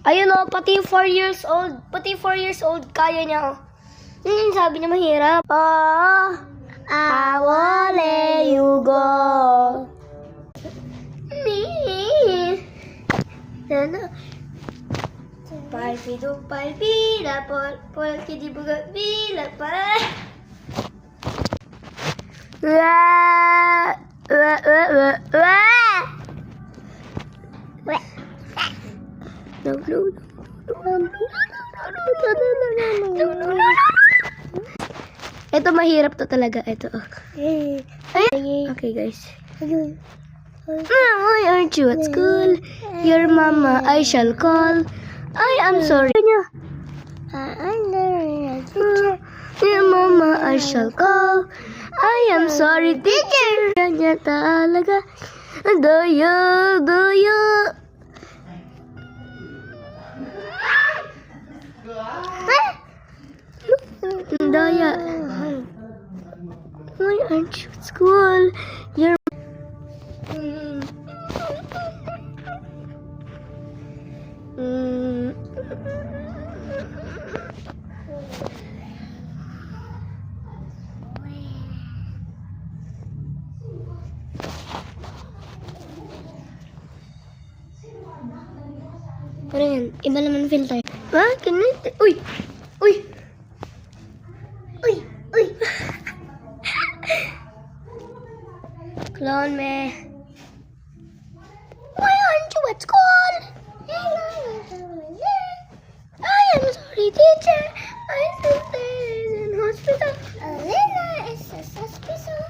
Ayun o, pati 4 years old. Pati 4 years old, kaya niya o. Yun yung sabi niya mahirap. Oh, I won't let you go. Palpido, palpida, polki di buga, bila, pa. Ito mahirap to talaga. Ito. Okay guys. Why aren't you at school? Your mama I shall call. I am sorry. Your mama I shall call. I am sorry, teacher. Kanya talaga. Doyo. Daya. Why aren't you at school? Your Ano yan? Iba naman filter. Ha? Ganito? Uy! Clown me. Why aren't you at school? I am sorry, teacher. My sister is in hospital. Alina is a hospital.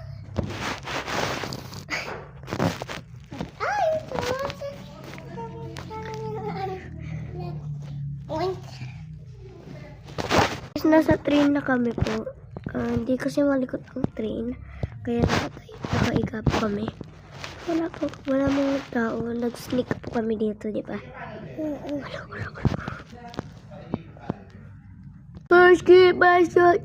Nasa train na kami po. Hindi kasi malikot ang train. Kaya nakaiga po kami. Wala mga tao. Nag-sneak po kami dito, di ba? First keep my shot.